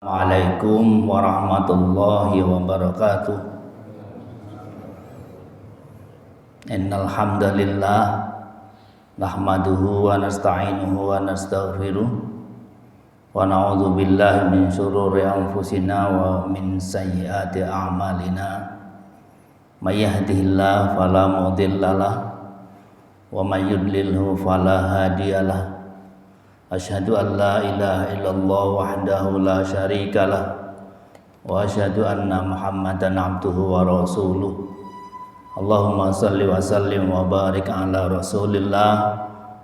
Assalamualaikum warahmatullahi wabarakatuh. Innal hamdalillah nahmaduhu wa nasta'inuhu wa nastaghfiruh wa na'udzu billahi min shururi anfusina wa min sayyiati a'malina. May yahdihillahu fala mudhillalah wa may yudlilhu fala hadiyalah. Asyhadu an la ilaha illallah wahdahu la syarikalah wa asyhadu anna Muhammadan abduhu wa rasuluh. Allahumma salli wa sallim wa barik ala Rasulillah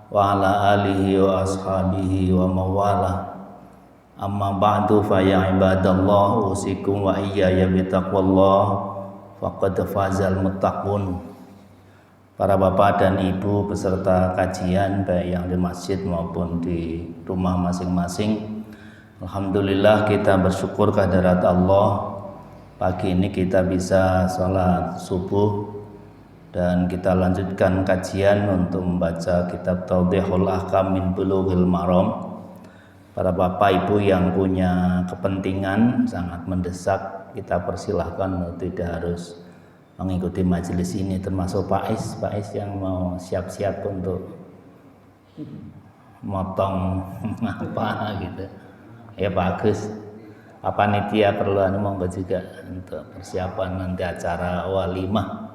wa ala alihi wa ashabihi wa mawalah. Amma ba'du fa ya ibadallah usikum wa iyaya bitaqwallah faqad fazal muttaqun. Para bapak dan ibu peserta kajian baik yang di masjid maupun di rumah masing-masing, alhamdulillah kita bersyukur kehadirat Allah. Pagi ini kita bisa sholat subuh dan kita lanjutkan kajian untuk membaca kitab Tawdihul Ahkam min Bulughil Maram. Para bapak ibu yang punya kepentingan sangat mendesak, kita persilahkan tidak harus mengikuti majelis ini, termasuk Pak Is yang mau siap-siap untuk motong apa gitu ya, bagus. Panitia perlu monggo juga untuk persiapan nanti acara walimah.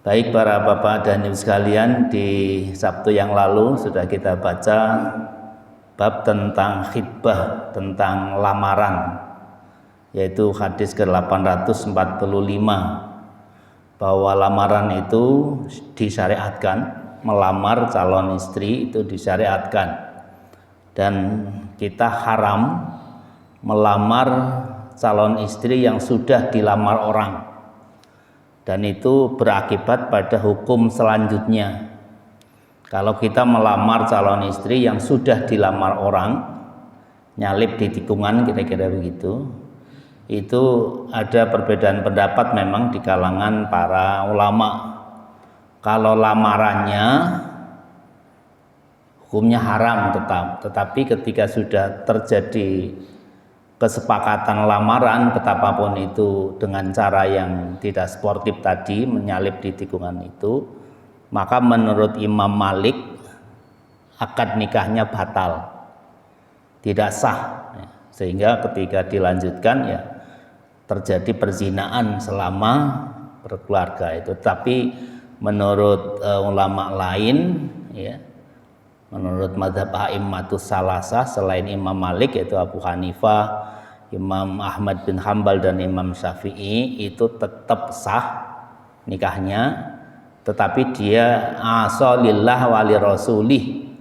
Baik para bapak dan ibu sekalian, di Sabtu yang lalu sudah kita baca bab tentang khitbah, tentang lamaran, yaitu hadis ke-845, bahwa lamaran itu disyariatkan, melamar calon istri itu disyariatkan, dan kita haram melamar calon istri yang sudah dilamar orang, dan itu berakibat pada hukum selanjutnya. Kalau kita melamar calon istri yang sudah dilamar orang, nyalip di tikungan kira-kira begitu, itu ada perbedaan pendapat memang di kalangan para ulama. Kalau lamarannya hukumnya haram tetap, tetapi ketika sudah terjadi kesepakatan lamaran, betapapun itu dengan cara yang tidak sportif tadi, menyalip di tikungan itu, maka menurut Imam Malik akad nikahnya batal, tidak sah, sehingga ketika dilanjutkan ya terjadi perzinaan selama berkeluarga itu. Tapi menurut ulama lain, ya, menurut mazhab a'immatus salasah selain Imam Malik yaitu Abu Hanifah, Imam Ahmad bin Hambal dan Imam Syafi'i, itu tetap sah nikahnya, tetapi dia asalillah wali rasulih,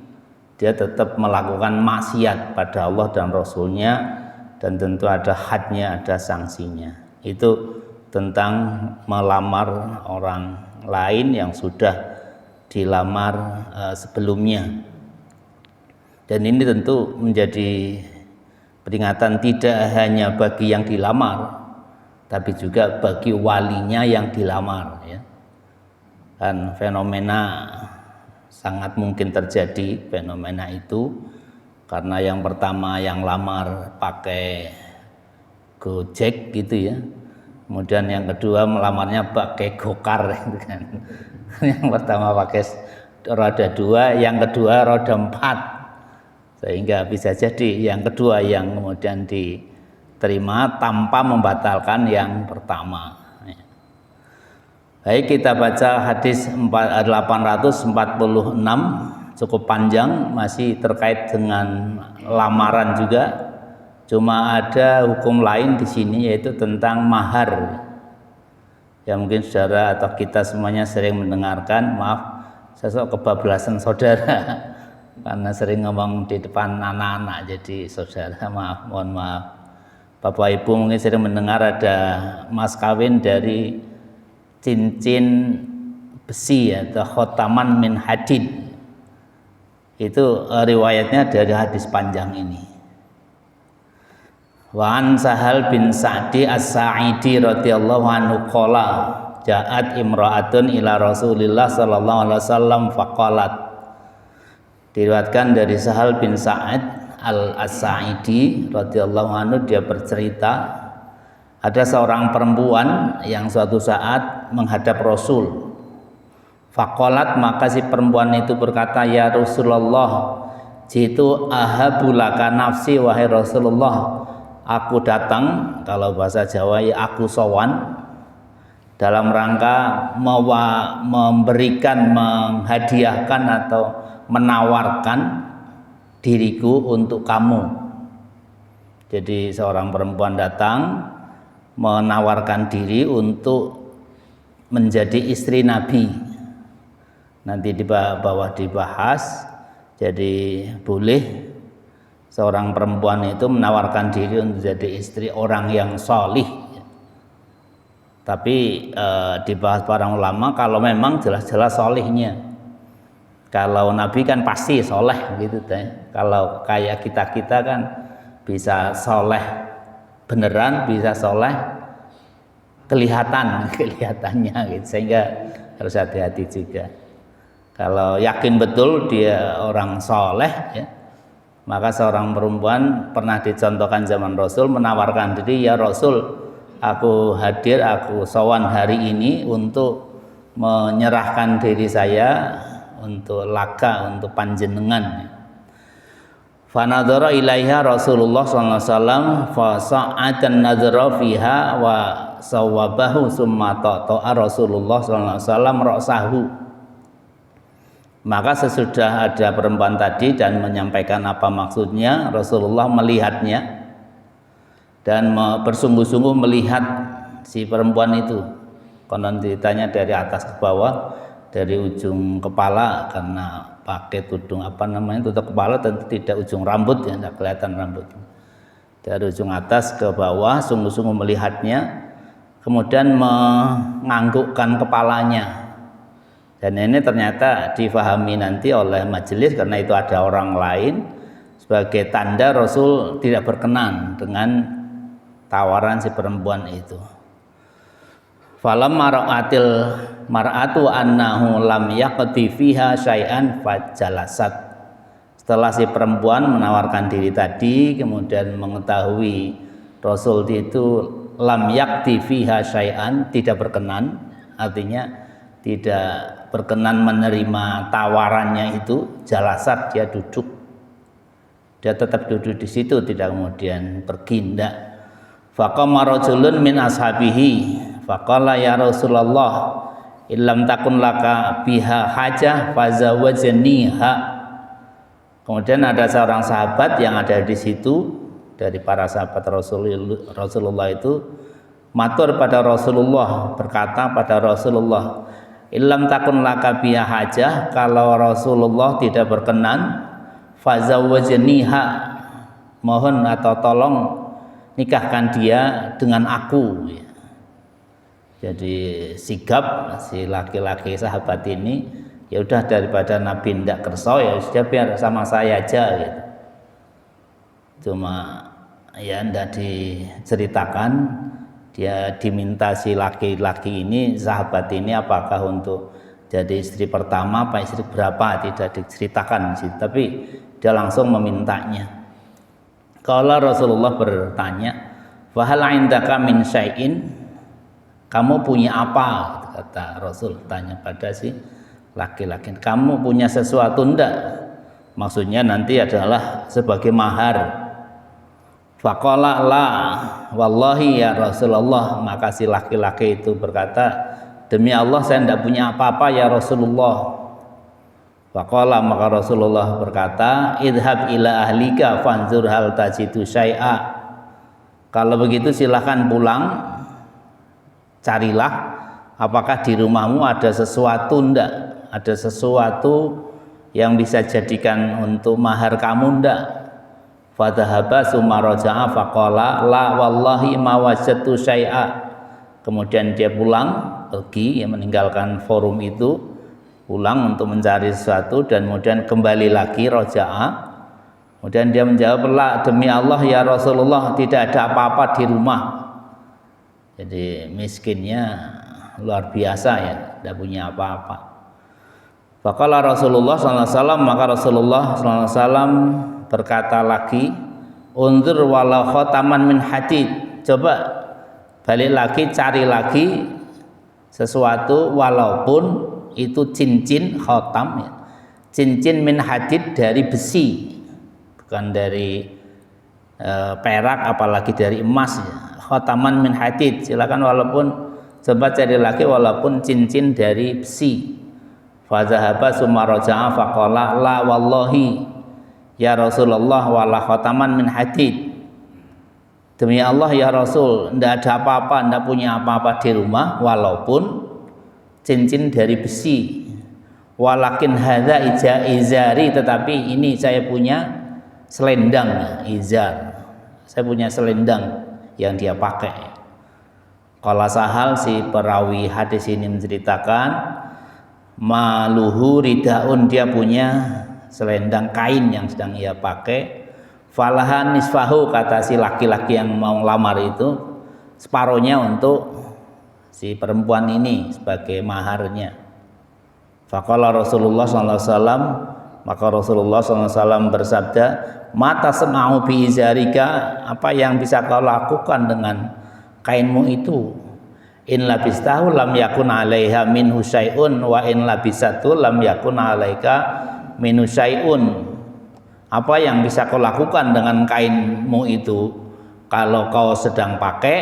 dia tetap melakukan maksiat pada Allah dan Rasulnya, dan tentu ada hadnya, ada sanksinya. Itu tentang melamar orang lain yang sudah dilamar sebelumnya. Dan ini tentu menjadi peringatan tidak hanya bagi yang dilamar, tapi juga bagi walinya yang dilamar, ya. Dan fenomena sangat mungkin terjadi fenomena itu, karena yang pertama yang lamar pakai Gojek gitu ya, kemudian yang kedua melamarnya pakai Gokar gitu kan. Yang pertama pakai roda 2, yang kedua roda 4, sehingga bisa jadi yang kedua yang kemudian diterima tanpa membatalkan yang pertama. Baik, kita baca hadis 846, cukup panjang, masih terkait dengan lamaran juga, cuma ada hukum lain di sini, yaitu tentang mahar. Ya mungkin saudara atau kita semuanya sering mendengarkan, maaf saya kebablasan saudara karena sering ngomong di depan anak-anak, jadi saudara mohon maaf. Bapak Ibu mungkin sering mendengar ada mas kawin dari cincin besi atau khotaman min hadid. Itu riwayatnya dari hadis panjang ini. Wa an Sahal bin Sa'di As-Sa'idi radhiyallahu anhu qala ja'at imra'atun ila Rasulillah sallallahu alaihi wasallam faqalat. Diriwayatkan dari Sahal bin Sa'ad Al-As-Sa'idi radhiyallahu anhu, dia bercerita ada seorang perempuan yang suatu saat menghadap Rasul. Faqalat, maka si perempuan itu berkata, ya Rasulullah, jitu ahabulaka nafsi, wahai Rasulullah, aku datang, kalau bahasa Jawa ya aku sowan, dalam rangka memberikan, menghadiahkan atau menawarkan diriku untuk kamu. Jadi seorang perempuan datang menawarkan diri untuk menjadi istri Nabi. Nanti di bawah dibahas. Jadi boleh seorang perempuan itu menawarkan diri untuk jadi istri orang yang solih. Tapi dibahas para ulama kalau memang jelas-jelas solihnya. Kalau Nabi kan pasti soleh gitu deh. Kalau kayak kita kan bisa soleh beneran, bisa soleh kelihatannya gitu. Sehingga harus hati-hati juga. Kalau yakin betul dia orang soleh ya, maka seorang perempuan pernah dicontohkan zaman Rasul menawarkan diri, ya Rasul, aku hadir, aku sowan hari ini untuk menyerahkan diri saya untuk laka, untuk panjenengan. Fanadhara ilaiha Rasulullah sallallahu alaihi wasallam fa sa'atan nadhara fiha wa sawabahu summa ta'a Rasulullah sallallahu alaihi wasallam ra'sahu. Maka sesudah ada perempuan tadi dan menyampaikan apa maksudnya, Rasulullah melihatnya dan bersungguh-sungguh melihat si perempuan itu. Konon ditanya dari atas ke bawah, dari ujung kepala, karena pakai tudung tutup kepala, tentu tidak ujung rambut ya, tidak kelihatan rambut. Dari ujung atas ke bawah sungguh-sungguh melihatnya, kemudian menganggukkan kepalanya. Dan ini ternyata difahami nanti oleh majelis, karena itu ada orang lain, sebagai tanda Rasul tidak berkenan dengan tawaran si perempuan itu. Falam mar'atu annahu lam yaqti fiha syai'an fajalasat. Setelah si perempuan menawarkan diri tadi, kemudian mengetahui Rasul itu lam yaqti fiha syai'an, tidak berkenan, artinya tidak berkenan menerima tawarannya itu, jalasat, dia duduk. Dia tetap duduk di situ, tidak kemudian pergi, ndak. Faqama rajulun min ashabihi faqala ya Rasulullah illam takun laka biha hajah fazawajniha. Kemudian ada seorang sahabat yang ada di situ dari para sahabat Rasulullah itu matur pada Rasulullah, berkata pada Rasulullah, illam takun laka biha hajah, kalau Rasulullah tidak berkenan, fazawajniha, mohon atau tolong nikahkan dia dengan aku. Jadi sigap si laki-laki sahabat ini, ya udah daripada Nabi tidak kerso, ya sudah biar sama saya aja gitu. Cuma ya tidak diceritakan dia diminta si laki-laki ini, sahabat ini, apakah untuk jadi istri pertama apa istri berapa, tidak diceritakan sih, tapi dia langsung memintanya. Kalau Rasulullah bertanya, "Fahal indaka min syai'in?" Kamu punya apa? Kata Rasul, tanya pada si laki-laki, kamu punya sesuatu ndak? Maksudnya nanti adalah sebagai mahar. Faqala la wallahi ya Rasulullah, maka si laki-laki itu berkata, demi Allah saya tidak punya apa-apa ya Rasulullah. Faqala, maka Rasulullah berkata, idhab ila ahlika fanzur hal tajidu syai'a. Kalau begitu silahkan pulang, carilah apakah di rumahmu ada sesuatu ndak, ada sesuatu yang bisa jadikan untuk mahar kamu ndak. Fadhahaba summa raja'a faqala la wallahi ma wajadtu syai'a. Kemudian dia pulang, pergi, meninggalkan forum itu, pulang untuk mencari sesuatu, dan kemudian kembali lagi raja'a. Kemudian dia menjawab, la demi Allah ya Rasulullah, tidak ada apa-apa di rumah. Jadi miskinnya luar biasa ya, tidak punya apa-apa. Faqala Rasulullah sallallahu alaihi wasallam, maka Rasulullah sallallahu alaihi wasallam berkata lagi, unzur walau khataman min hadid. Coba balik lagi, cari lagi sesuatu walaupun itu cincin khatam ya. Cincin min hadid dari besi, bukan dari perak apalagi dari emas ya. Khataman min hadid, silakan walaupun, coba cari lagi walaupun cincin dari besi. Fa zahaba summa raja'a faqala la wallahi ya Rasulullah wala khataman min hadid. Demi Allah ya Rasul, tidak ada apa-apa, tidak punya apa-apa di rumah walaupun cincin dari besi. Walakin hadza izari, tetapi ini saya punya selendang izar. Saya punya selendang yang dia pakai. Qala Sahal, si perawi hadis ini menceritakan, maluhu ridaun, dia punya selendang kain yang sedang ia pakai. Falahan nisfahu, kata si laki-laki yang mau lamar itu, separuhnya untuk si perempuan ini sebagai maharnya. Faqala Rasulullah SAW, maka Rasulullah SAW bersabda, mata semau bi izarika, apa yang bisa kau lakukan dengan kainmu itu? In labistahu lam yakun alaiha minhu syai'un wa in labisatu lam yakun alaika minhu syai'un. Apa yang bisa kau lakukan dengan kainmu itu? Kalau kau sedang pakai,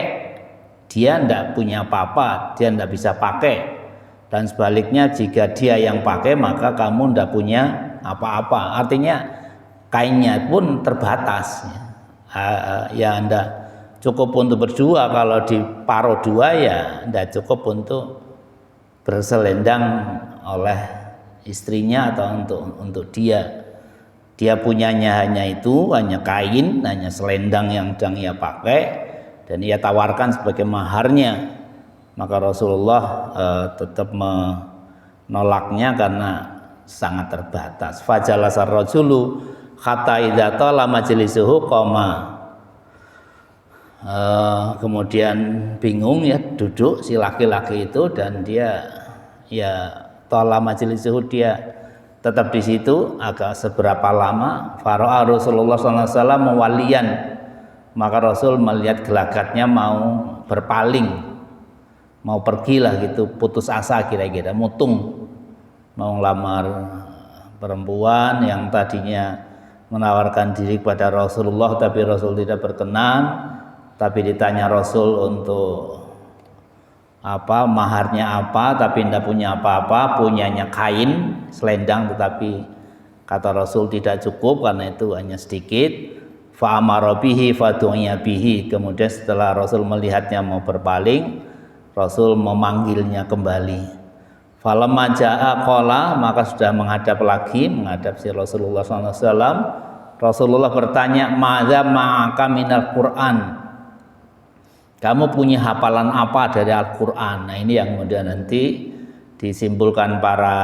dia tidak punya apa-apa, dia tidak bisa pakai. Dan sebaliknya jika dia yang pakai, maka kamu tidak punya apa-apa. Artinya kainnya pun terbatas ya, tidak cukup untuk berdua. Kalau diparuh dua ya tidak cukup untuk berselendang oleh istrinya atau untuk dia. Dia punyanya hanya itu, hanya kain, hanya selendang yang sedang ia pakai, dan ia tawarkan sebagai maharnya. Maka Rasulullah tetap menolaknya karena sangat terbatas. Fajalasar rajulu hatta idza tala majlisuhu qama. Kemudian bingung ya, duduk si laki-laki itu, dan dia ya tala majlisuhu, dia tetap di situ agak seberapa lama. Fara'a Rasulullah SAW mewalian, maka Rasul melihat gelagatnya mau berpaling, mau pergilah gitu, putus asa kira-kira, mutung mau lamar perempuan yang tadinya menawarkan diri kepada Rasulullah, tapi Rasul tidak berkenan. Tapi ditanya Rasul untuk apa, maharnya apa, tapi tidak punya apa-apa, punyanya kain selendang, tetapi kata Rasul tidak cukup karena itu hanya sedikit. Fa amara bihi fa du'iya bihi. Kemudian setelah Rasul melihatnya mau berpaling, Rasul memanggilnya kembali. Falamma jaa qala, maka sudah menghadap lagi, menghadap si Rasulullah SAW. Rasulullah bertanya, madza ma'aka minal Qur'an? Kamu punya hafalan apa dari Al-Quran? Nah ini yang kemudian nanti disimpulkan para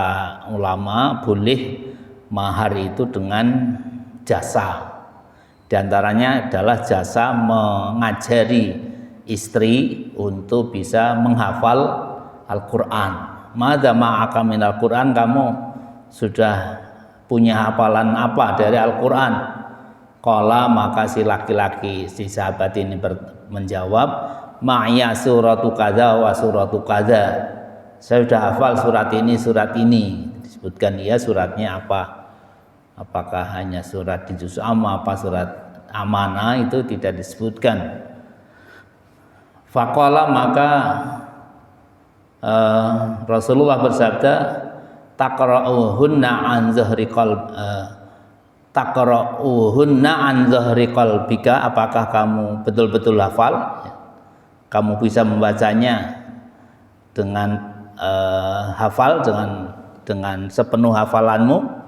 ulama, boleh mahar itu dengan jasa. Di antaranya adalah jasa mengajari istri untuk bisa menghafal Al-Quran. Madza ma'aka minal Quran, kamu sudah punya hafalan apa dari Al-Quran? Qala, maka si laki-laki, si sahabat ini menjawab, ma'ya suratu kadza wa suratu kadza. Saya sudah hafal surat ini, surat ini. Disebutkan dia suratnya apa? Apakah hanya surat di juz amma, apa surat amanah, itu tidak disebutkan. Faqala, maka Rasulullah bersabda, taqra'uhunna an zahri qalbika, apakah kamu betul-betul hafal? Kamu bisa membacanya dengan hafal, dengan sepenuh hafalanmu?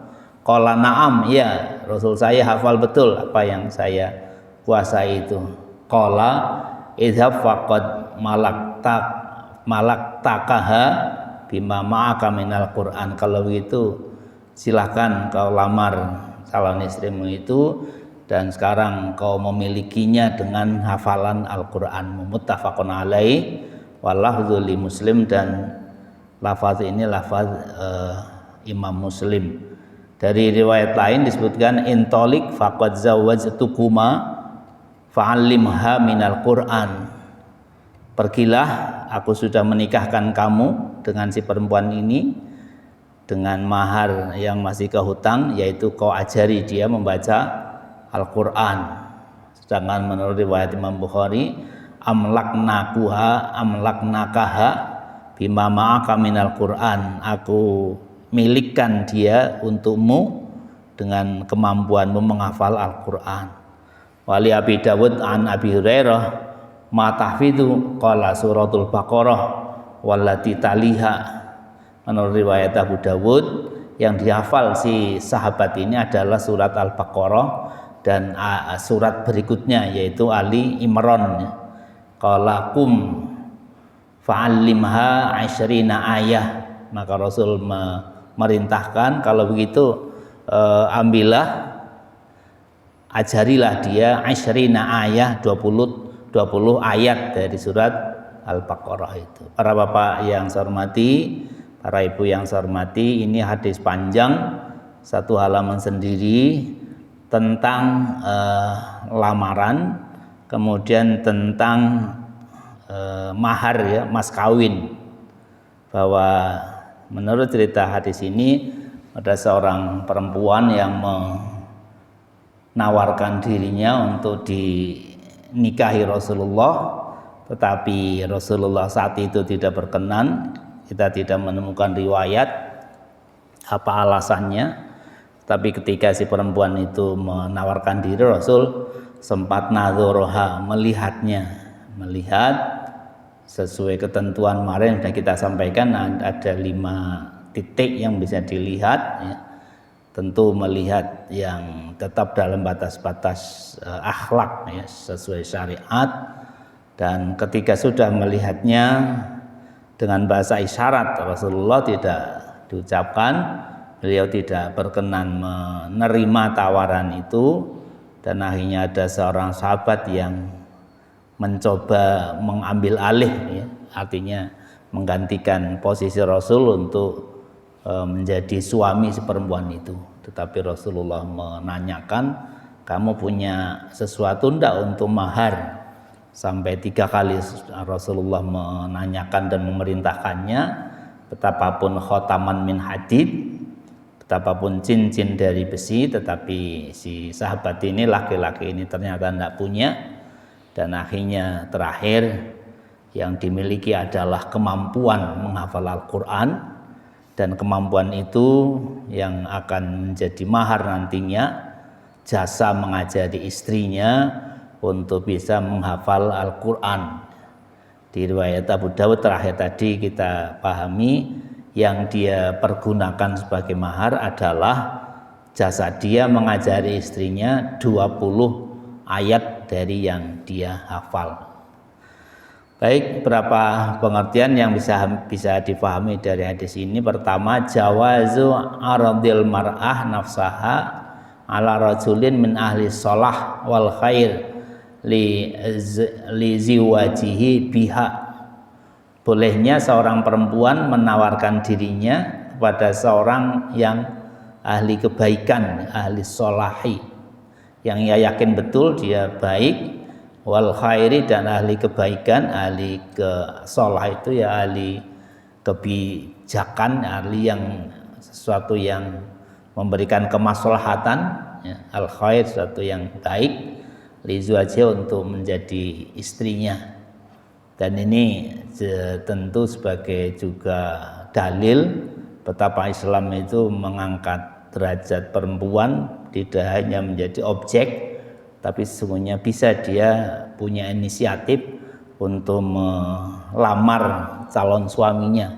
Qala na'am, ya Rasul, saya hafal betul apa yang saya kuasai itu. Qala idhab faqad malaktakaha bima ma'aka minal Qur'an. Kalau begitu silahkan kau lamar calon istrimu itu, dan sekarang kau memilikinya dengan hafalan Al-Qur'an. Muttafaqun alaih wa lafdzu li Muslim, dan lafaz ini lafaz Imam Muslim. Dari riwayat lain disebutkan intolik faqad zawwajtukuma fa'allimha minal Qur'an. Pergilah, aku sudah menikahkan kamu dengan si perempuan ini dengan mahar yang masih kehutang, yaitu kau ajari dia membaca Al-Qur'an. Sedangkan menurut riwayat Imam Bukhari, amlaknakaha bima ma'aka minal Qur'an. Aku milikkan dia untukmu dengan kemampuanmu menghafal Al-Qur'an. Wali Abi Dawud an Abi Hurairah ma tahfidhu qala suratul Baqarah wallati taliha. Menurut riwayat Abu Dawud, yang dihafal si sahabat ini adalah surat Al-Baqarah dan surat berikutnya yaitu Ali Imran. Qala kum fa'allimha 20 ayah. Maka Rasul merintahkan, kalau begitu ambillah, ajarilah dia 20 ayah, 20 ayat dari surat Al-Baqarah itu. Para bapak yang saya hormati, para ibu yang saya hormati, ini hadis panjang, satu halaman sendiri tentang lamaran, kemudian tentang mahar, ya, mas kawin. Bahwa menurut cerita hadis ini ada seorang perempuan yang menawarkan dirinya untuk dinikahi Rasulullah, tetapi Rasulullah saat itu tidak berkenan. Kita tidak menemukan riwayat apa alasannya, tapi ketika si perempuan itu menawarkan diri, Rasul sempat nadhoroha, melihat sesuai ketentuan kemarin sudah kita sampaikan, ada 5 titik yang bisa dilihat, ya. Tentu melihat yang tetap dalam batas-batas akhlak, ya, sesuai syariat. Dan ketika sudah melihatnya dengan bahasa isyarat, Rasulullah tidak diucapkan, beliau tidak berkenan menerima tawaran itu, dan akhirnya ada seorang sahabat yang mencoba mengambil alih, ya, artinya menggantikan posisi Rasul untuk menjadi suami si perempuan itu. Tetapi Rasulullah menanyakan, kamu punya sesuatu ndak untuk mahar? Sampai 3 kali Rasulullah menanyakan dan memerintahkannya. Betapapun khotaman min hadid, betapapun cincin dari besi, tetapi si sahabat ini, laki-laki ini ternyata tidak punya. Dan akhirnya terakhir yang dimiliki adalah kemampuan menghafal Al-Quran, dan kemampuan itu yang akan menjadi mahar nantinya, jasa mengajari istrinya untuk bisa menghafal Al-Quran. Di riwayat Abu Dawud terakhir tadi kita pahami, yang dia pergunakan sebagai mahar adalah jasa dia mengajari istrinya 20 ayat dari yang dia hafal. Baik, berapa pengertian yang bisa difahami dari hadis ini. Pertama, jawazu aradil mar'ah nafsaha ala rajulin min ahli shalah wal khair li ziwajihi biha. Bolehnya seorang perempuan menawarkan dirinya kepada seorang yang ahli kebaikan, ahli sholahi, yang ia yakin betul dia baik, wal khairi, dan ahli kebaikan, ahli kesolah itu ya ahli kebijakan, ahli yang sesuatu yang memberikan kemaslahatan, ya, al khair, sesuatu yang baik, lizuaji, untuk menjadi istrinya. Dan ini tentu sebagai juga dalil betapa Islam itu mengangkat derajat perempuan, tidak hanya menjadi objek, tapi sesungguhnya bisa dia punya inisiatif untuk melamar calon suaminya,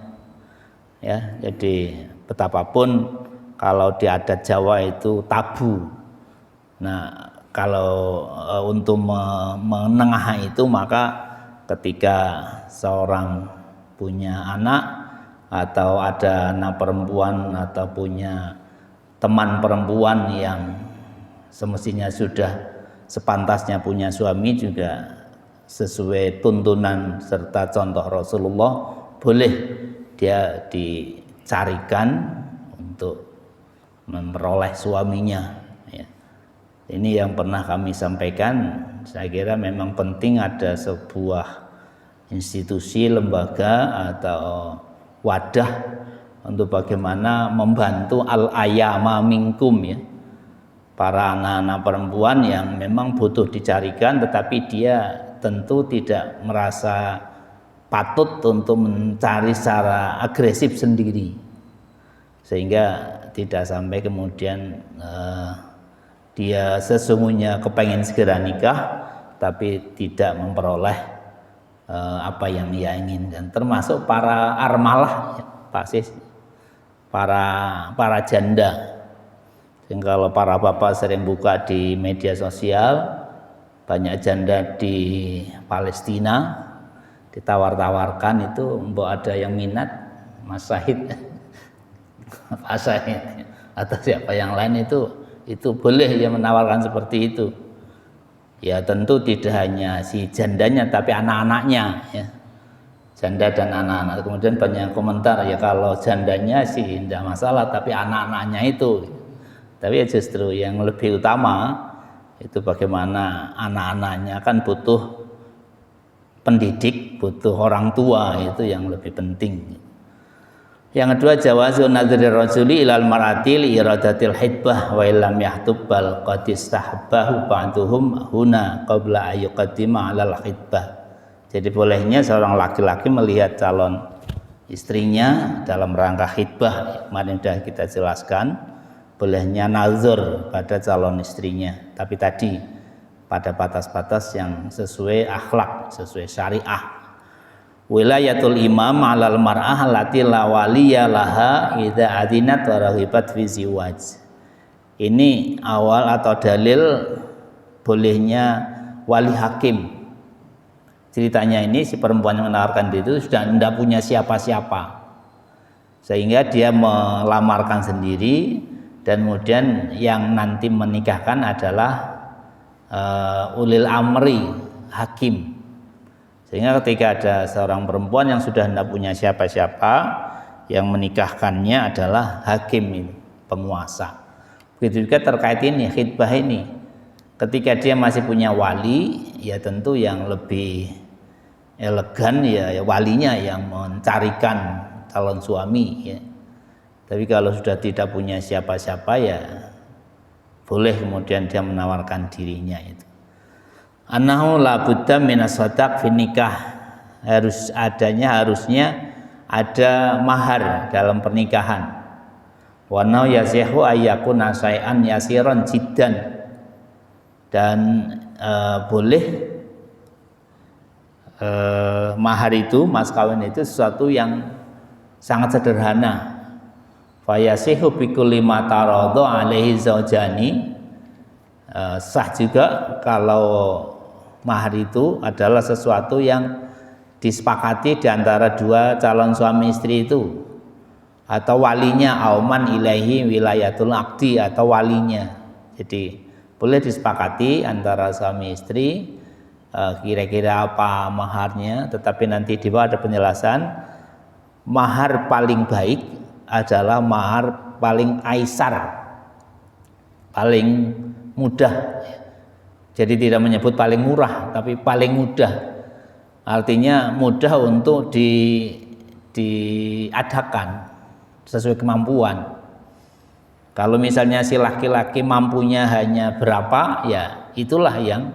ya. Jadi betapapun kalau di adat Jawa itu tabu. Nah, kalau untuk menengah itu, maka ketika seorang punya anak atau ada anak perempuan atau punya teman perempuan yang semestinya sudah sepantasnya punya suami, juga sesuai tuntunan serta contoh Rasulullah, boleh dia dicarikan untuk memperoleh suaminya. Ya. Ini yang pernah kami sampaikan. Saya kira memang penting ada sebuah institusi, lembaga atau wadah untuk bagaimana membantu al-ayama minkum, ya, para anak-anak perempuan yang memang butuh dicarikan, tetapi dia tentu tidak merasa patut untuk mencari secara agresif sendiri, sehingga tidak sampai kemudian dia sesungguhnya kepengen segera nikah tapi tidak memperoleh apa yang ia inginkan, termasuk para armalah, ya, Pak Sis, para janda. Sehingga kalau para bapak sering buka di media sosial, banyak janda di Palestina ditawar-tawarkan itu, mbok ada yang minat, Mas Syahid, Pak Syahid atau siapa yang lain, itu boleh ya menawarkan seperti itu. Ya tentu tidak hanya si jandanya tapi anak-anaknya, ya. Janda dan anak-anak. Kemudian banyak komentar, ya kalau jandanya sih tidak masalah, tapi anak-anaknya itu. Tapi ya justru yang lebih utama itu bagaimana anak-anaknya kan butuh pendidik, butuh orang tua, itu yang lebih penting. Yang kedua, jawazun nadhri rajuli ilal mar'ati li iradatil hidbah wa illam yahtub bal qad istahbahu ba'duhum huna qabla ayyuqaddima 'alal hidbah. Jadi bolehnya seorang laki-laki melihat calon istrinya dalam rangka hidbah. Kemarin sudah kita jelaskan, bolehnya nazar pada calon istrinya, tapi tadi pada batas-batas yang sesuai akhlak, sesuai syariah. Wilayatul imam 'alal mar'ah allati la waliya laha idza adinat wa rahibat fi ziwaj. Ini awal atau dalil bolehnya wali hakim. Ceritanya ini si perempuan yang menawarkan itu sudah tidak punya siapa-siapa, sehingga dia melamarkan sendiri, dan kemudian yang nanti menikahkan adalah ulil amri, hakim. Sehingga ketika ada seorang perempuan yang sudah tidak punya siapa-siapa, yang menikahkannya adalah hakim ini, penguasa. Begitu juga terkait ini, khidbah ini. Ketika dia masih punya wali, ya tentu yang lebih elegan ya walinya yang mencarikan calon suami, ya. Tapi kalau sudah tidak punya siapa-siapa, ya boleh kemudian dia menawarkan dirinya itu. Annahu la budda minas sadaq fi nikah, harusnya ada mahar dalam pernikahan. Wa nau yasihu ayyakuna syai'an yasiran jiddan, dan boleh mahar itu, mas kawin itu sesuatu yang sangat sederhana. Fa yasihu bi kulli ma taradha alaihi zaujani, sah juga kalau mahar itu adalah sesuatu yang disepakati di antara dua calon suami istri itu, atau walinya, auman ilaihi wilayatul aqdi, atau walinya. Jadi boleh disepakati antara suami istri kira-kira apa maharnya, tetapi nanti di bawah ada penjelasan. Mahar paling baik adalah mahar paling aisar, paling mudah. Jadi tidak menyebut paling murah, tapi paling mudah. Artinya mudah untuk diadakan sesuai kemampuan. Kalau misalnya si laki-laki mampunya hanya berapa, ya itulah yang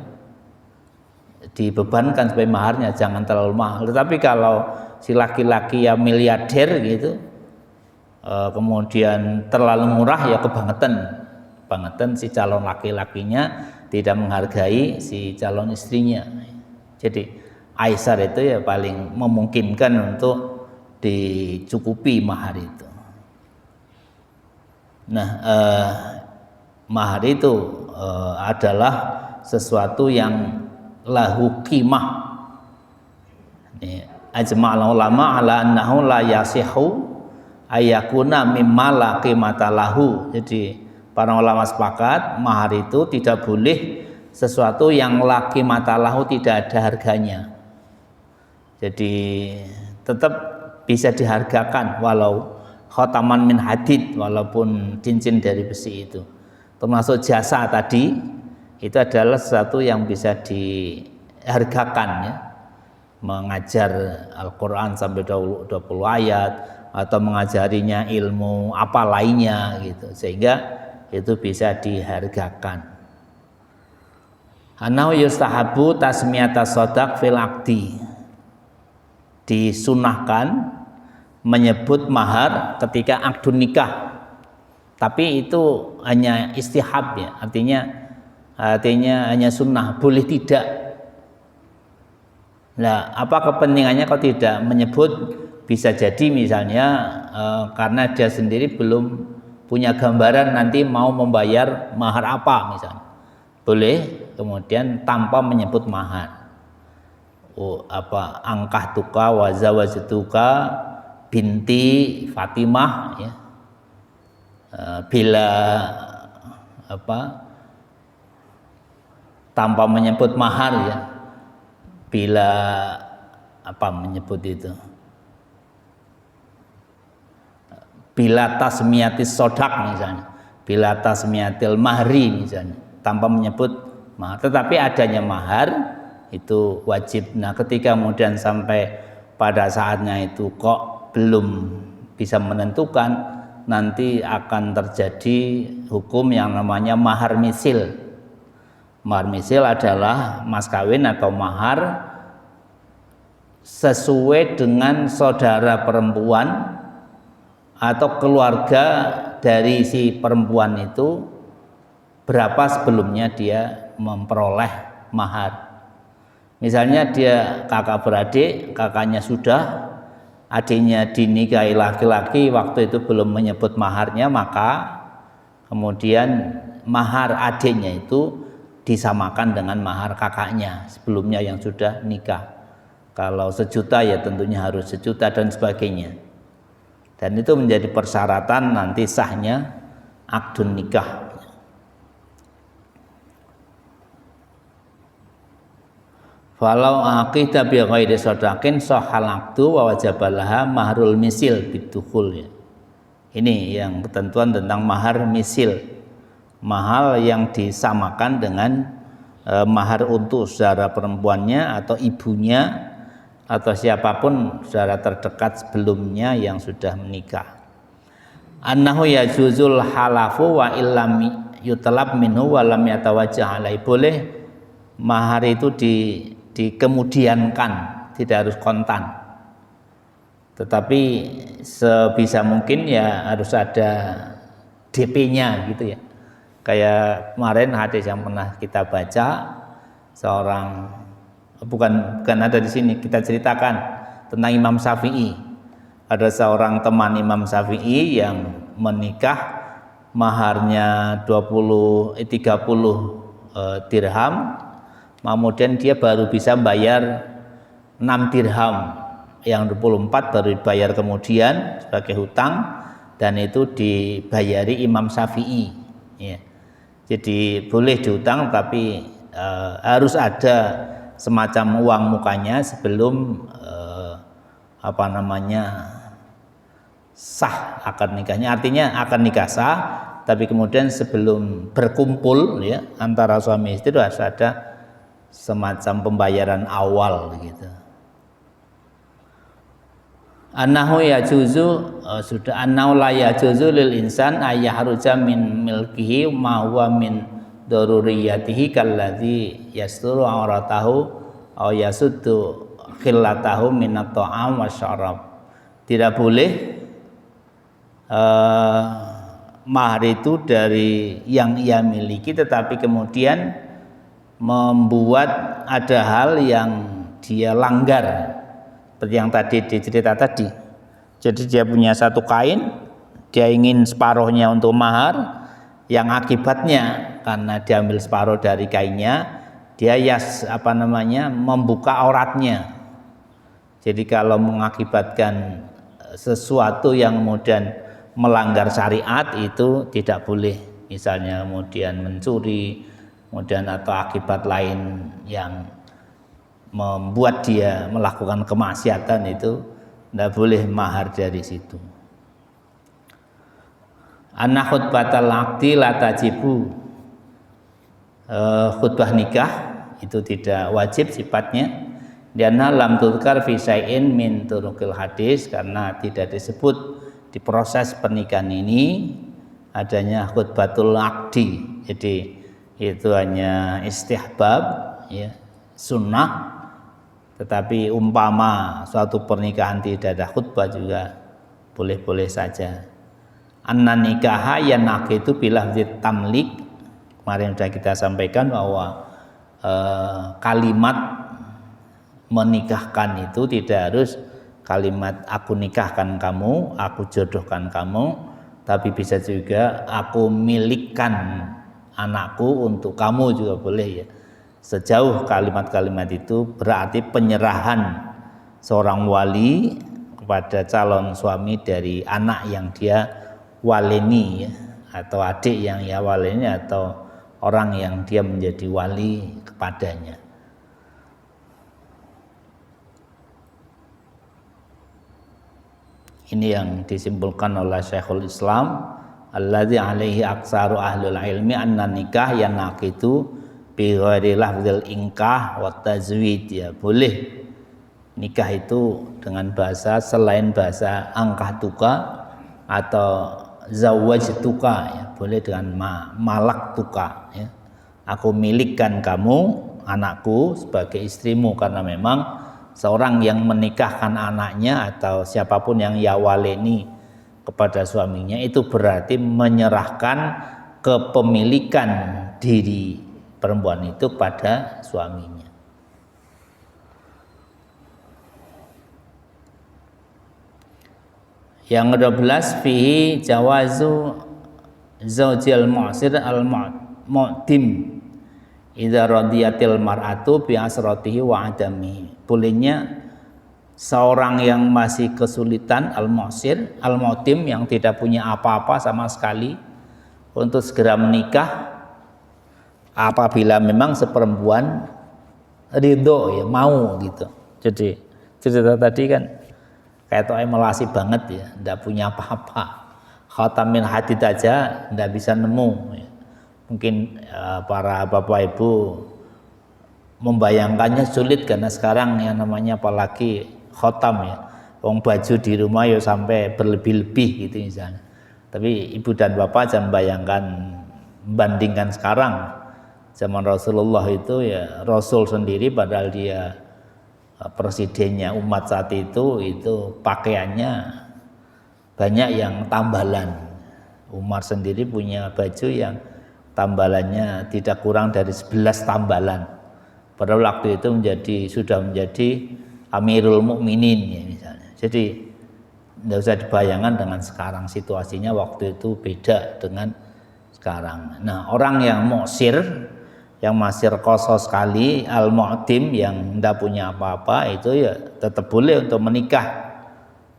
dibebankan sebagai maharnya, jangan terlalu mahal. Tetapi kalau si laki-laki ya miliarder gitu, kemudian terlalu murah, ya kebangetan si calon laki-lakinya tidak menghargai si calon istrinya. Jadi aisar itu ya paling memungkinkan untuk dicukupi mahar itu. Nah, mahar itu adalah sesuatu yang lahu qimah. Ajma'al ulama ala annahu la yasihu ayakuna mimma la qimata lahu. Jadi para ulama sepakat mahar itu tidak boleh sesuatu yang la qimata lahu, tidak ada harganya. Jadi tetap bisa dihargakan walau khotaman min hadid, walaupun cincin dari besi itu. Termasuk jasa tadi, itu adalah sesuatu yang bisa dihargakan ya. Mengajar Al-Quran sampai 20 ayat atau mengajarinya ilmu apa lainnya gitu, sehingga itu bisa dihargakan. Anau yustahabu tasmiyata sodak fil akdi, disunahkan menyebut mahar ketika akdun nikah, tapi itu hanya istihab ya, artinya hanya sunnah, boleh tidak. Nah, apa kepentingannya kalau tidak menyebut? Bisa jadi misalnya karena dia sendiri belum punya gambaran nanti mau membayar mahar apa misalnya, boleh kemudian tanpa menyebut mahar. Angkah tuka wa zawajtuka binti Fatimah ya, bila tanpa menyebut mahar ya, bila menyebut itu, bila tasmiyatis sodak misalnya, bila tasmiyatil mahri misalnya, tanpa menyebut mahar, tetapi adanya mahar itu wajib. Nah, ketika kemudian sampai pada saatnya itu kok belum bisa menentukan, nanti akan terjadi hukum yang namanya mahar misil. Mahar misil adalah mas kawin atau mahar sesuai dengan saudara perempuan atau keluarga dari si perempuan itu berapa sebelumnya dia memperoleh mahar. Misalnya dia kakak beradik, kakaknya sudah, adiknya dinikahi laki-laki, waktu itu belum menyebut maharnya, maka kemudian mahar adiknya itu disamakan dengan mahar kakaknya sebelumnya yang sudah nikah. Kalau 1 juta ya tentunya harus 1 juta dan sebagainya. Dan itu menjadi persyaratan nanti sahnya akdun nikah. Walau aqidah bi ghairi sadaqin sahal aqdu wa wajabalaha mahrul misil bidukhul ya. Ini yang ketentuan tentang mahar misil. Mahar yang disamakan dengan mahar untuk saudara perempuannya atau ibunya atau siapapun saudara terdekat sebelumnya yang sudah menikah. Annahu yajuzul halafu wa illam yutalab minhu wa lam yatawajjah alai, boleh mahar itu dikemudiankan, tidak harus kontan, tetapi sebisa mungkin ya harus ada DP-nya gitu ya. Kayak kemarin hadis yang pernah kita baca, seorang bukan ada di sini, kita ceritakan tentang Imam Syafi'i. Ada seorang teman Imam Syafi'i yang menikah, maharnya 30 dirham, kemudian dia baru bisa bayar 6 dirham, yang 24 baru dibayar kemudian sebagai hutang, dan itu dibayari Imam Syafi'i ya. Jadi boleh diutang, tapi harus ada semacam uang mukanya sebelum sah akad nikahnya. Artinya akad nikah sah, tapi kemudian sebelum berkumpul ya antara suami istri harus ada semacam pembayaran awal gitu. Annahu yajuzu sudah annahu la yajuzu lil insan ayyahruja min milkihi ma huwa min daruriyatihi kalladzi yasturu auratahu aw yasuddu khillatahu min at-ta'am wasyarab. Tidak boleh mahar itu dari yang ia miliki, tetapi kemudian membuat ada hal yang dia langgar, seperti yang tadi dicerita tadi. Jadi dia punya satu kain, dia ingin separuhnya untuk mahar, yang akibatnya karena diambil separuh dari kainnya, dia membuka auratnya. Jadi kalau mengakibatkan sesuatu yang kemudian melanggar syariat itu tidak boleh, misalnya kemudian mencuri, kemudian atau akibat lain yang membuat dia melakukan kemaksiatan, itu tidak boleh mahar dari situ. Anna khutbatal aqdi la tajibu, khutbah nikah itu tidak wajib sifatnya. Diana lam tudkar fi syai'in min turukil hadis, karena tidak disebut di proses pernikahan ini adanya khutbatul aqdi. Jadi itu hanya istihbab ya, sunnah. Tetapi umpama suatu pernikahan tidak ada khutbah juga boleh-boleh saja. Anna nikaha yanaqitu bilafzi tamlik, kemarin sudah kita sampaikan bahwa kalimat menikahkan itu tidak harus kalimat aku nikahkan kamu, aku jodohkan kamu, tapi bisa juga aku milikkan anakku untuk kamu juga boleh ya. Sejauh kalimat-kalimat itu berarti penyerahan seorang wali kepada calon suami dari anak yang dia waleni ya, atau adik yang ia waleni, atau orang yang dia menjadi wali kepadanya. Ini yang disimpulkan oleh Syekhul Islam, alladzi alaihi aksaru ahlul ilmi anna nikah yanaqidu bi ghairi lafdzil inkah wa tazwid ya. Boleh nikah itu dengan bahasa selain bahasa angkah tuka atau zawajtuka ya, boleh dengan malak tuka ya. Aku milikkan kamu, anakku, sebagai istrimu, karena memang seorang yang menikahkan anaknya atau siapapun yang yawaleni kepada suaminya itu berarti menyerahkan kepemilikan diri perempuan itu pada suaminya. Yang ke-12 fihi jawazu zaujil mu'sir al-mu'tim idza radiyatil mar'atu bi asratihi wa adamihi. Bolehnya seorang yang masih kesulitan al-mu'sir, al-mu'tim yang tidak punya apa-apa sama sekali untuk segera menikah apabila memang seperempuan ridho ya, mau gitu. Jadi cerita tadi kan kayak toh emelasi banget ya, tidak punya apa-apa. Khatamin hadid aja tidak bisa nemu ya. Mungkin para bapak ibu membayangkannya sulit karena sekarang yang namanya apalagi khotam ya, wong baju di rumah ya sampai berlebih-lebih gitu misalnya. Tapi ibu dan bapak jangan bayangkan, bandingkan sekarang. Zaman Rasulullah itu ya, Rasul sendiri padahal dia presidennya umat saat itu pakaiannya banyak yang tambalan. Umar sendiri punya baju yang tambalannya tidak kurang dari 11 tambalan. Pada waktu itu sudah menjadi Amirul Mukminin ya misalnya. Jadi tidak usah dibayangkan dengan sekarang, situasinya waktu itu beda dengan sekarang. Nah, orang yang mu'sir, yang masih rekoso sekali, al-mu'tim yang tidak punya apa-apa, itu ya tetap boleh untuk menikah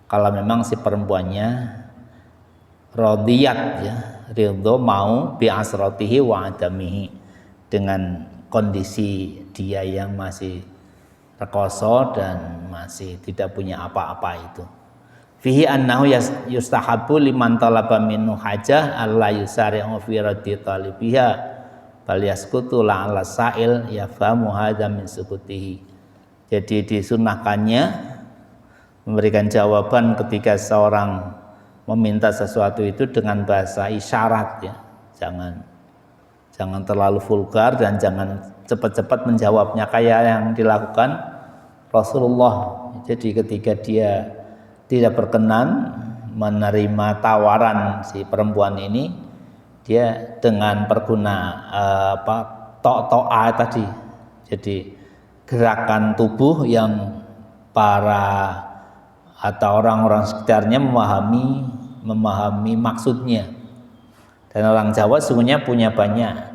kalau memang si perempuannya radiyat ya, ridho, mau bi asratihi wa adamihi, dengan kondisi dia yang masih rekoso dan masih tidak punya apa-apa itu. Fihi annahu yustahabu liman talaba minhu hajah alla yusari'u fi raddi talibiha bal yaskutu la'ala sa'il yafamu hadza min sukutihi. Jadi disunahkannya memberikan jawaban ketika seorang meminta sesuatu itu dengan bahasa isyarat ya. Jangan terlalu vulgar dan jangan cepat-cepat menjawabnya kayak yang dilakukan Rasulullah. Jadi ketika dia tidak berkenan menerima tawaran si perempuan ini, dia dengan to'a tadi. Jadi gerakan tubuh yang para atau orang-orang sekitarnya memahami maksudnya. Dan orang Jawa sungguhnya punya banyak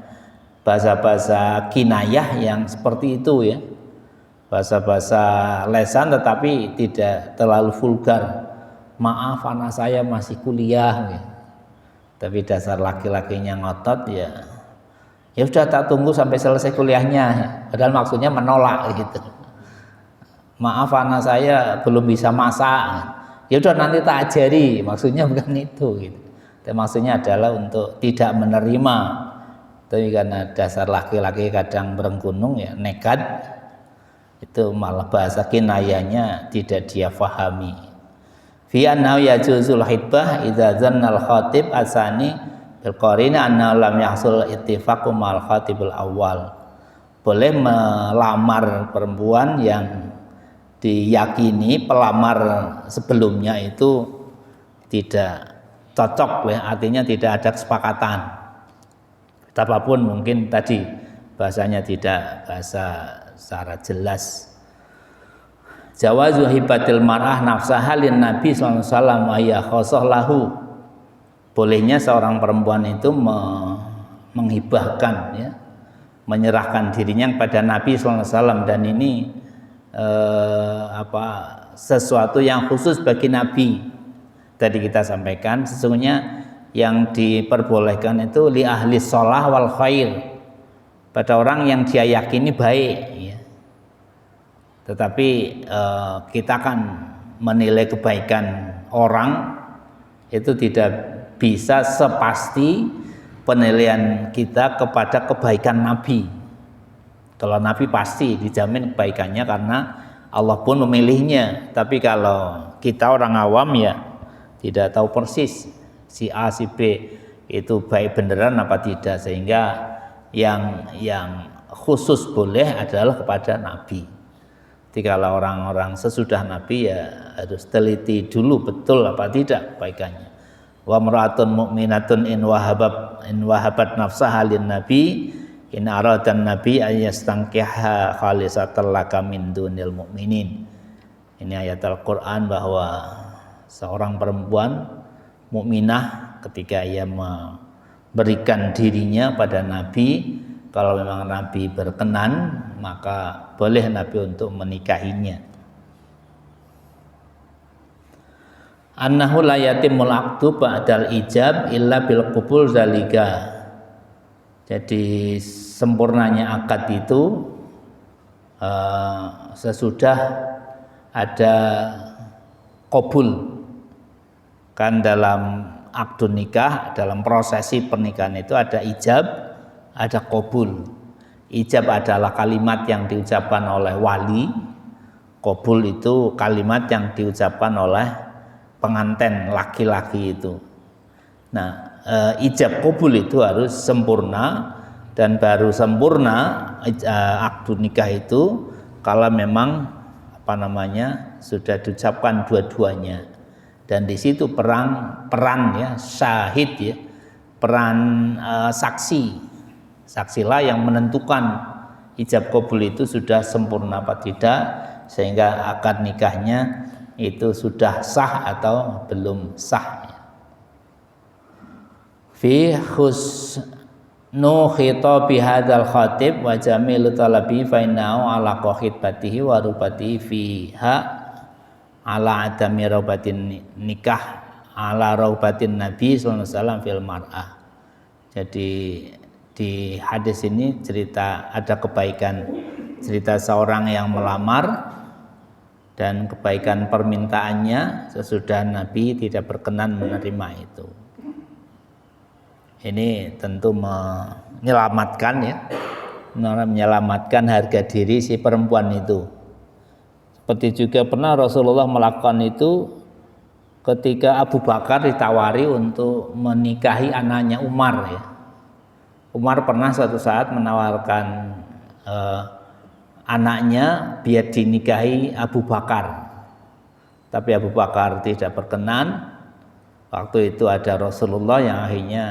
bahasa-bahasa kinayah yang seperti itu ya, bahasa-bahasa lesan tetapi tidak terlalu vulgar. Maaf, anak saya masih kuliah ya. Tapi dasar laki-lakinya ngotot ya sudah tak tunggu sampai selesai kuliahnya ya. Padahal maksudnya menolak gitu. Maaf, anak saya belum bisa masak, ya udah nanti tak ajari, maksudnya bukan itu gitu. Dan maksudnya adalah untuk tidak menerima. Tapi karena dasar laki-laki kadang berenggunung ya nekat, itu malah bahasa kinayahnya tidak dia fahami. Fi annahu yajuzul hitbah idza zanna al-khatib asani bil qarina anna lam yahsul ittifaqu mal khatibul awal. Boleh melamar perempuan yang diyakini pelamar sebelumnya itu tidak cocok ya, artinya tidak ada kesepakatan. Betapapun mungkin tadi bahasanya tidak bahasa secara jelas. Jawazu hibatil mar'ah nafsaha lin Nabi sallallahu alaihi wasallam ayya khosah lahu. Bolehnya seorang perempuan itu menghibahkan ya, menyerahkan dirinya kepada Nabi sallallahu alaihi wasallam, dan ini sesuatu yang khusus bagi Nabi. Tadi kita sampaikan sesungguhnya yang diperbolehkan itu li ahli sholah wal khair, pada orang yang dia yakini baik ya. Tetapi kita kan menilai kebaikan orang itu tidak bisa sepasti penilaian kita kepada kebaikan Nabi. Kalau Nabi pasti dijamin kebaikannya karena Allah pun memilihnya. Tapi kalau kita orang awam ya tidak tahu persis si A si B itu baik beneran apa tidak, sehingga yang khusus boleh adalah kepada Nabi. Jadi kalau orang-orang sesudah Nabi ya harus teliti dulu betul apa tidak kebaikannya. Wa mar'atun mu'minatun in wahabat nafsaha lin nabi in aradan nabi ayastankiha khalisatan laka min dunil mu'minin. Ini ayat Al-Qur'an bahwa seorang perempuan mukminah ketika ia memberikan dirinya pada Nabi, kalau memang Nabi berkenan maka boleh Nabi untuk menikahinya. Annahu la yatimul aqdu ba'dal ijab illa bil qubul zalika. Jadi sempurnanya akad itu sesudah ada qabul. Kan dalam akdu nikah, dalam prosesi pernikahan itu ada ijab, ada qabul. Ijab adalah kalimat yang diucapkan oleh wali, qabul itu kalimat yang diucapkan oleh pengantin laki-laki itu. Nah, ijab qabul itu harus sempurna, dan baru sempurna akdu nikah itu kalau memang sudah diucapkan dua-duanya. Dan di situ peran ya syahid ya, peran saksilah yang menentukan ijab qabul itu sudah sempurna apa tidak, sehingga akad nikahnya itu sudah sah atau belum sah. Fi husnu khitabi hadzal khatib wa jamilu talabi fa innahu ala khitbatihi wa rubatihi fiha ala adami raubatin nikah ala raubatin Nabi sallallahu alaihi wasallam fil mar'ah. Jadi di hadis ini ada kebaikan cerita seorang yang melamar dan kebaikan permintaannya sesudah Nabi tidak berkenan menerima itu. Ini tentu menyelamatkan harga diri si perempuan itu. Seperti juga pernah Rasulullah melakukan itu ketika Abu Bakar ditawari untuk menikahi anaknya Umar ya. Umar pernah suatu saat menawarkan anaknya biar dinikahi Abu Bakar, tapi Abu Bakar tidak berkenan. Waktu itu ada Rasulullah yang akhirnya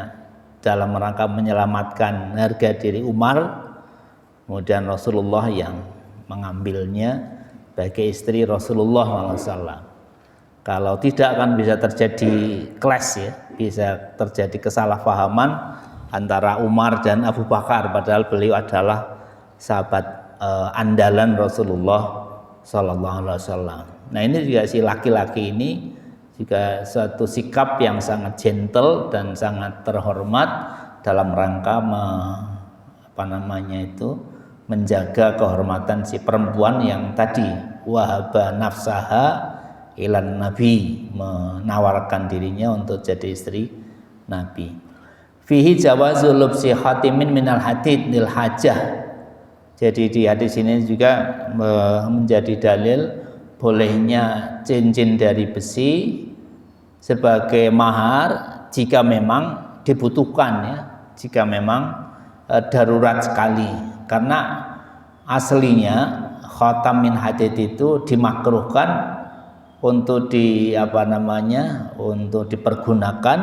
dalam rangka menyelamatkan harga diri Umar, kemudian Rasulullah yang mengambilnya sebagai istri Rasulullah SAW. Kalau tidak kan bisa terjadi clash ya, bisa terjadi kesalahpahaman antara Umar dan Abu Bakar, padahal beliau adalah sahabat andalan Rasulullah SAW. Nah ini juga si laki-laki ini juga suatu sikap yang sangat gentle dan sangat terhormat dalam rangka menjaga kehormatan si perempuan yang tadi wahaba nafsaha ilan Nabi, menawarkan dirinya untuk jadi istri Nabi. Fihi jawazul lubsi khatimin minal hadid lil hajah. Jadi di hadis ini juga menjadi dalil bolehnya cincin dari besi sebagai mahar jika memang dibutuhkan ya, jika memang darurat sekali. Karena aslinya khatam min hadid itu dimakruhkan untuk untuk dipergunakan,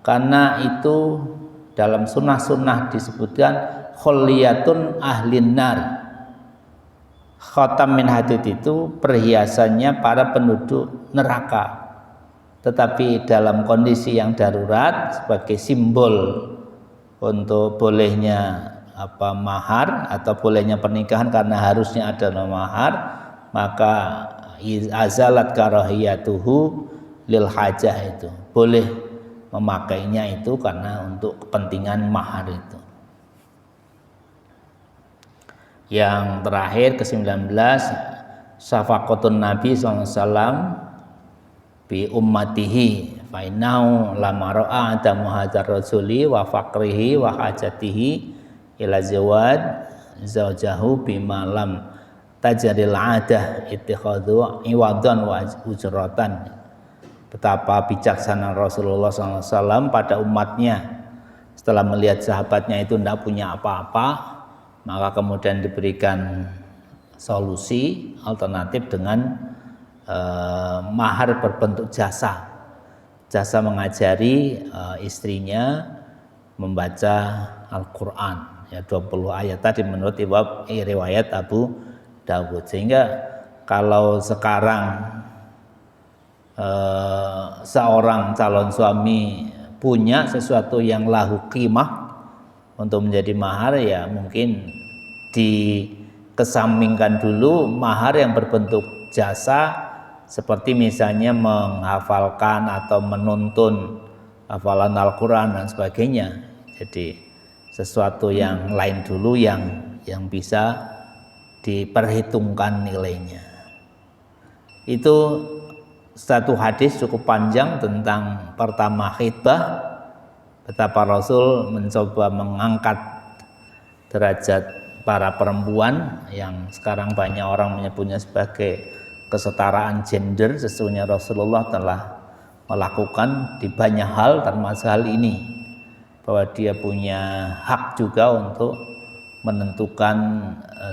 karena itu dalam sunnah-sunnah disebutkan khulliyatun ahlin nar. Khatam min hadid itu perhiasannya para penduduk neraka, tetapi dalam kondisi yang darurat sebagai simbol untuk bolehnya mahar atau bolehnya pernikahan, karena harusnya ada mahar, maka azalat karahiyatuhu lil hajah, itu boleh memakainya itu karena untuk kepentingan mahar itu. Yang terakhir ke-19, syafaqatun Nabi SAW bi ummatihi fa innahu lama ra'a adamu hadzal rasuli wa faqrihi wa hajatihi ila zawjahu bima lam tajaril adah ittikhadhu iwadan wa ujratan. Betapa bijaksana Rasulullah SAW pada umatnya setelah melihat sahabatnya itu tidak punya apa-apa, maka kemudian diberikan solusi alternatif dengan mahar berbentuk jasa mengajari istrinya membaca Al-Quran ya, 20 ayat tadi menurut riwayat Abu Dawud. Sehingga kalau sekarang seorang calon suami punya sesuatu yang lahu qimah untuk menjadi mahar, ya mungkin dikesampingkan dulu mahar yang berbentuk jasa, seperti misalnya menghafalkan atau menuntun hafalan Al-Quran dan sebagainya. Jadi sesuatu yang lain dulu yang bisa diperhitungkan nilainya. Itu satu hadis cukup panjang tentang pertama khitbah, betapa Rasul mencoba mengangkat derajat para perempuan yang sekarang banyak orang menyebutnya sebagai kesetaraan gender. Sesungguhnya Rasulullah telah melakukan di banyak hal, termasuk hal ini, bahwa dia punya hak juga untuk menentukan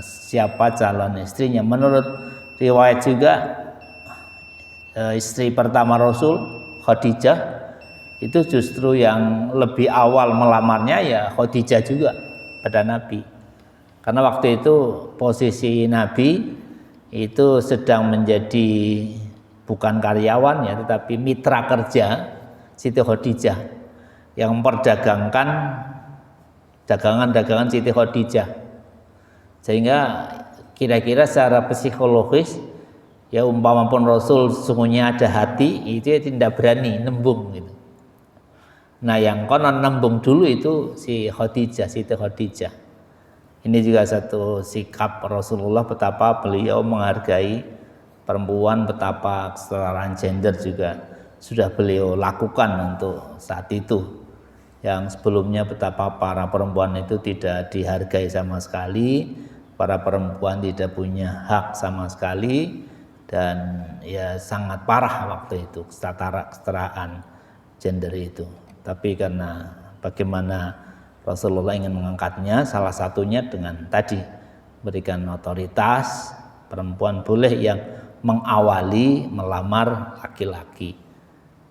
siapa calon istrinya. Menurut riwayat juga istri pertama Rasul, Khadijah, itu justru yang lebih awal melamarnya ya Khadijah juga pada Nabi. Karena waktu itu posisi Nabi itu sedang menjadi bukan karyawan ya, tetapi mitra kerja Siti Khadijah yang memperdagangkan dagangan-dagangan Siti Khadijah. Sehingga kira-kira secara psikologis ya, umpama pun Rasul sesungguhnya ada hati, itu ya tidak berani nembung gitu. Nah, yang konon nembung dulu itu si Khadijah, Siti Khadijah. Ini juga satu sikap Rasulullah, betapa beliau menghargai perempuan, betapa kesetaraan gender juga sudah beliau lakukan untuk saat itu. Yang sebelumnya betapa para perempuan itu tidak dihargai sama sekali, para perempuan tidak punya hak sama sekali. Dan ya sangat parah waktu itu kesetaraan gender itu. Tapi karena bagaimana Rasulullah ingin mengangkatnya, salah satunya dengan tadi berikan otoritas, perempuan boleh yang mengawali melamar laki-laki.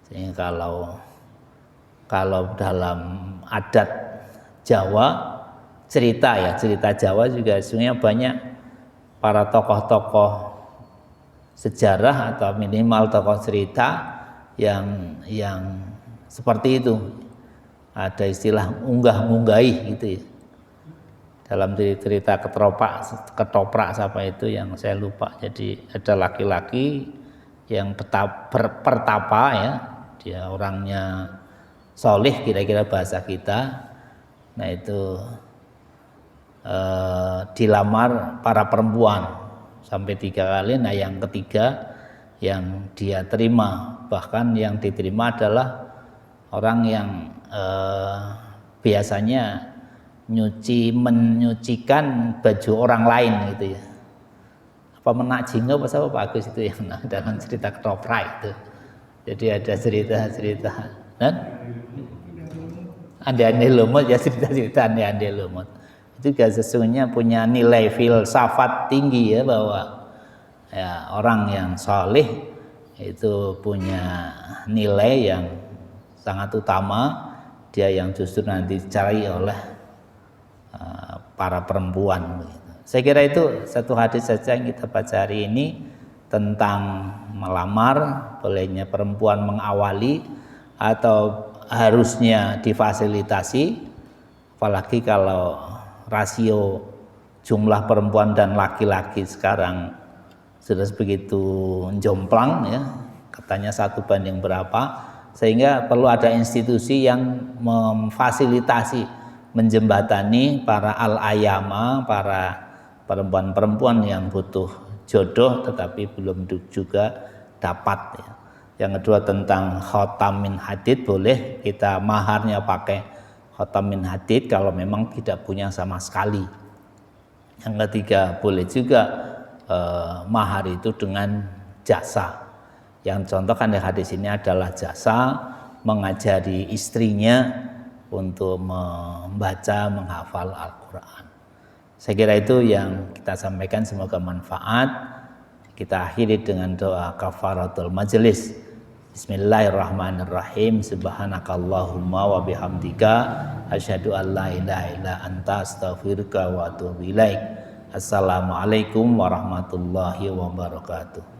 Sehingga kalau dalam adat Jawa, cerita Jawa juga sesungguhnya banyak para tokoh-tokoh sejarah atau minimal tokoh cerita yang seperti itu. Ada istilah unggah-unggahi gitu ya. Dalam cerita ketoprak siapa itu yang saya lupa. Jadi ada laki-laki yang pertapa ya, dia orangnya solih kira-kira bahasa kita. Nah itu dilamar para perempuan sampai 3 kali. Nah yang ketiga yang dia terima, bahkan yang diterima adalah orang yang biasanya menyucikan baju orang lain gitu ya. Apa menak jingga apa apa bagus itu yang dalam cerita ketoprak itu. Jadi ada cerita-cerita kan? Ande-ande lumut ya, cerita-cerita ande-ande lumut. Itu juga sesungguhnya punya nilai filsafat tinggi ya, bahwa ya, orang yang soleh itu punya nilai yang sangat utama, dia yang justru nanti dicari oleh para perempuan. Saya kira itu satu hadis saja yang kita baca hari ini tentang melamar, bolehnya perempuan mengawali atau harusnya difasilitasi, apalagi kalau rasio jumlah perempuan dan laki-laki sekarang sudah begitu jomplang ya, katanya 1 banding berapa, sehingga perlu ada institusi yang memfasilitasi, menjembatani para al-ayama, para perempuan-perempuan yang butuh jodoh tetapi belum juga dapat ya. Yang kedua tentang khotam min hadid, boleh kita maharnya pakai khotam min hadid kalau memang tidak punya sama sekali. Yang ketiga boleh juga mahar itu dengan jasa. Yang contohkan di hadis ini adalah jasa mengajari istrinya untuk membaca, menghafal Al-Quran. Saya kira itu yang kita sampaikan, semoga manfaat. Kita akhiri dengan doa kafaratul majelis. Bismillahirrahmanirrahim. Subhanakallahumma wa bihamdika asyhadu an la ilaha illa anta astaghfiruka wa atubu ilaik. Assalamualaikum warahmatullahi wabarakatuh.